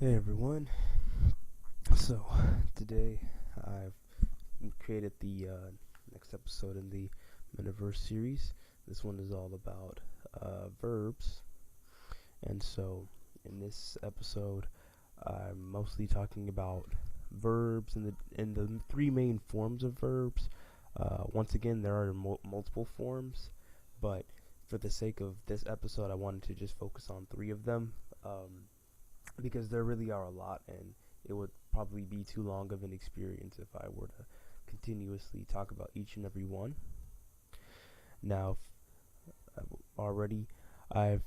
Hey everyone. So today I've created the next episode in the Metaverse series. This one is all about verbs, and so in this episode I'm mostly talking about verbs and the three main forms of verbs. Once again, there are multiple forms, but for the sake of this episode, I wanted to just focus on three of them. Because there really are a lot, and it would probably be too long of an experience if I were to continuously talk about each and every one. Now, already, I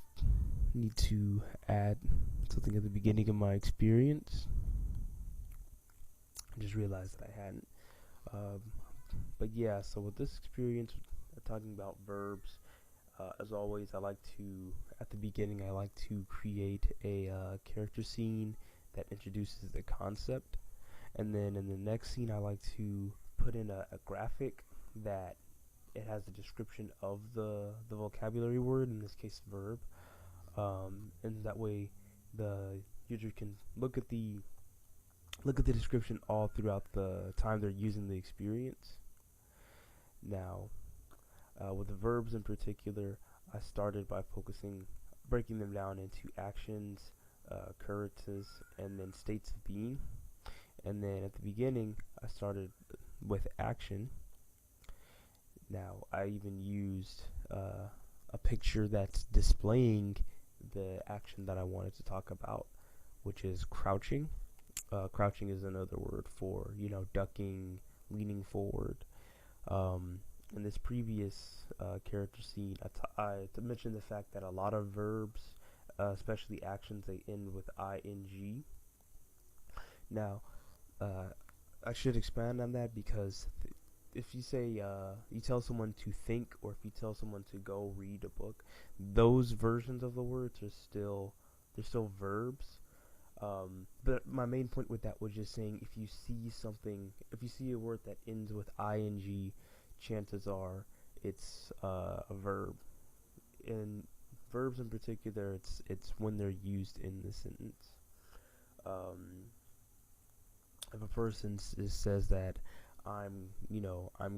need to add something at the beginning of my experience. I just realized that I hadn't. Um, but yeah, so with this experience, talking about verbs, as always, at the beginning, I like to create a character scene that introduces the concept. And then in the next scene, I like to put in a graphic that it has a description of the vocabulary word, in this case, verb. And that way, the user can look at the description all throughout the time they're using the experience. Now, with the verbs in particular, I started by breaking them down into actions, occurrences, and then states of being. And then at the beginning, I started with action. Now, I even used a picture that's displaying the action that I wanted to talk about, which is crouching. Crouching is another word for, ducking, leaning forward. Um, in this previous character scene, I mentioned the fact that a lot of verbs, especially actions, they end with ing. Now, uh, I should expand on that because if you say you tell someone to think, or if you tell someone to go read a book, those versions of the words are still they're still verbs. But my main point with that was just saying if you see a word that ends with ing, chances are it's a verb. In verbs in particular, it's when they're used in the sentence. Um, if a person says that I'm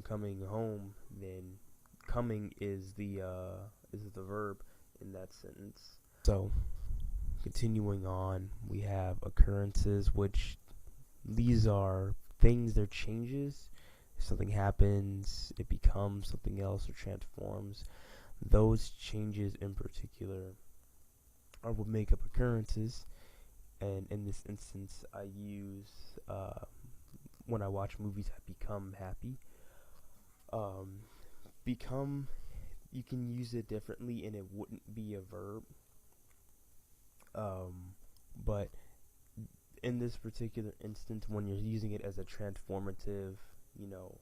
coming home, then coming is the verb in that sentence. So continuing on, we have occurrences, which these are things, they're changes. If something happens, it becomes something else or transforms. Those changes in particular are what make up occurrences. And in this instance, I use when I watch movies, I become happy. Um, become, you can use it differently, and it wouldn't be a verb. But in this particular instance, when you're using it as a transformative, you know,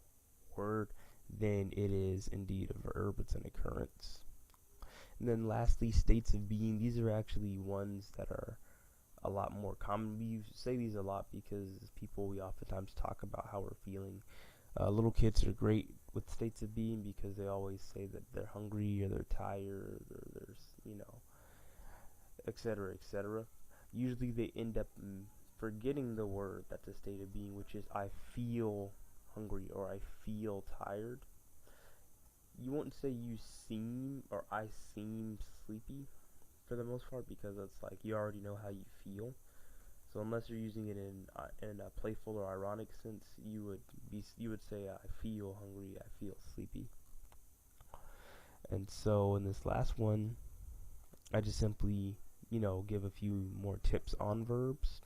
word, then it is indeed a verb. It's an occurrence. And then lastly, states of being. These are actually ones that are a lot more common. We say these a lot because as people, we oftentimes talk about how we're feeling. Little kids are great with states of being because they always say that they're hungry or they're tired or there's, etc., etc. Usually they end up forgetting the word that's a state of being, which is I feel hungry or I feel tired. You won't say you seem or I seem sleepy for the most part because it's like you already know how you feel. So unless you're using it in a playful or ironic sense, you would say I feel hungry, I feel sleepy. And so in this last one, I just simply give a few more tips on verbs.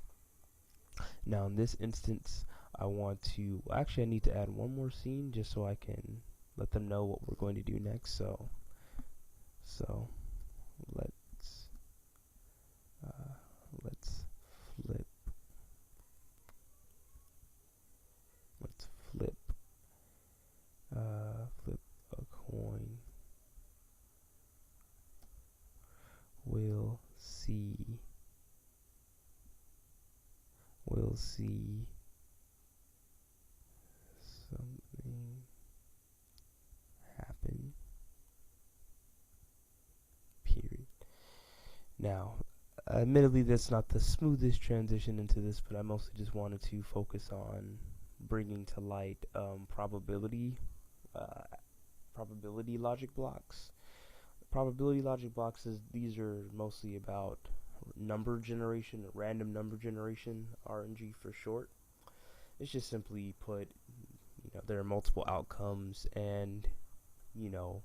Now in this instance, I want to actually I need to add one more scene just so I can let them know what we're going to do next. So let's uh, let's flip let's flip a coin. We'll see we'll see something happen. Period. Now, Admittedly, that's not the smoothest transition into this, but I mostly just wanted to focus on bringing to light uh, probability logic blocks. Probability logic blocks is these are mostly about number generation, random number generation, RNG for short. It's just simply put, there are multiple outcomes, and you know,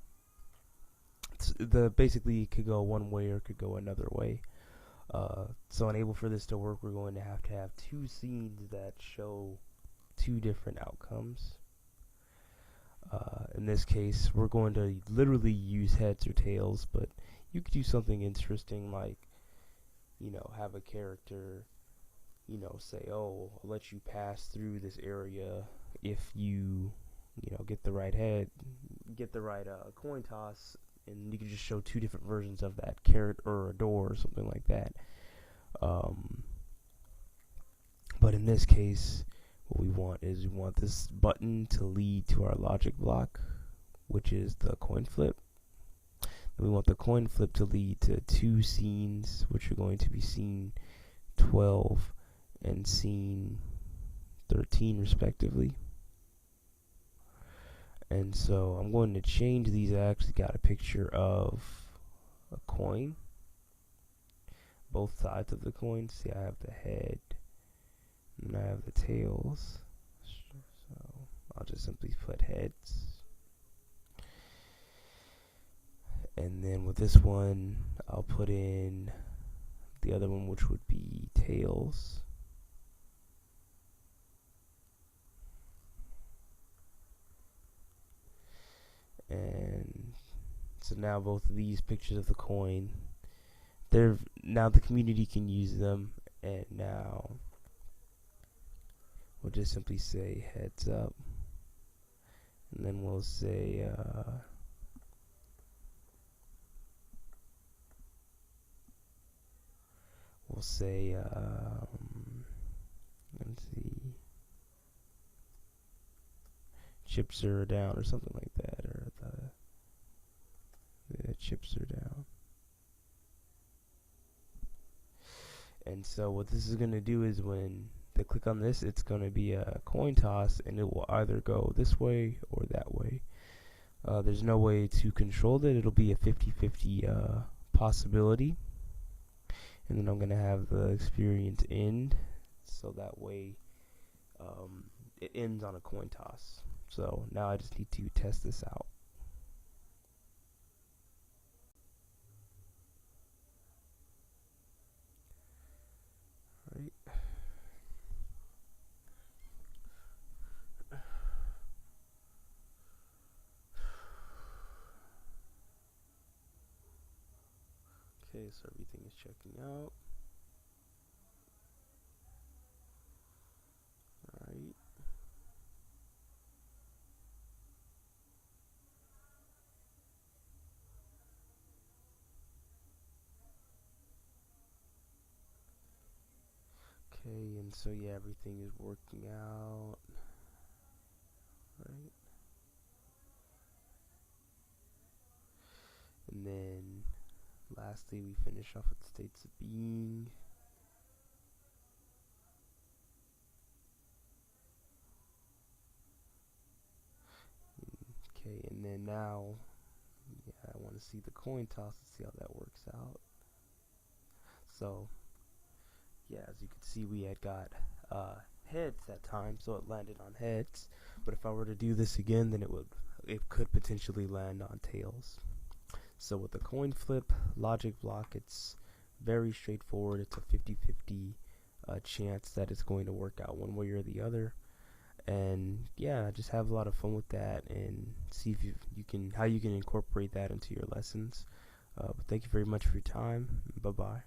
the basically it could go one way or it could go another way. So enable for this to work, we're going to have two scenes that show two different outcomes. In this case, we're going to literally use heads or tails, but you could do something interesting like, have a character, say, oh, I'll let you pass through this area if you, get the right head, get the right coin toss, and you can just show two different versions of that carrot or a door or something like that. But in this case, what we want is we want this button to lead to our logic block, which is the coin flip. Then we want the coin flip to lead to two scenes, which are going to be scene 12 and scene 13 respectively. And so I'm going to change these. I actually got a picture of a coin, both sides of the coin. See, I have the head and I have the tails. So I'll just simply put heads. And then with this one, I'll put in the other one, which would be tails. And so now both of these pictures of the coin, now the community can use them, and now we'll just simply say heads up, and then we'll say let's see, chips are down or something like that, or the chips are down. And so what this is going to do is when they click on this, it's going to be a coin toss, and it will either go this way or that way. There's no way to control it. It'll be a 50-50 possibility. And then I'm going to have the experience end, so that way it ends on a coin toss. So now I just need to test this out. Right. Okay, so everything is checking out. Alright. Okay, and so yeah, everything is working out. Right. And then lastly, we finish off with states of being. Okay, and then now, yeah, I want to see the coin toss and see how that works out. So, yeah, as you can see, we had got heads that time, so it landed on heads. But if I were to do this again, then it could potentially land on tails. So with the coin flip logic block, it's very straightforward. It's a 50-50 chance that it's going to work out one way or the other. And yeah, just have a lot of fun with that and see if how you can incorporate that into your lessons. But thank you very much for your time. Bye bye.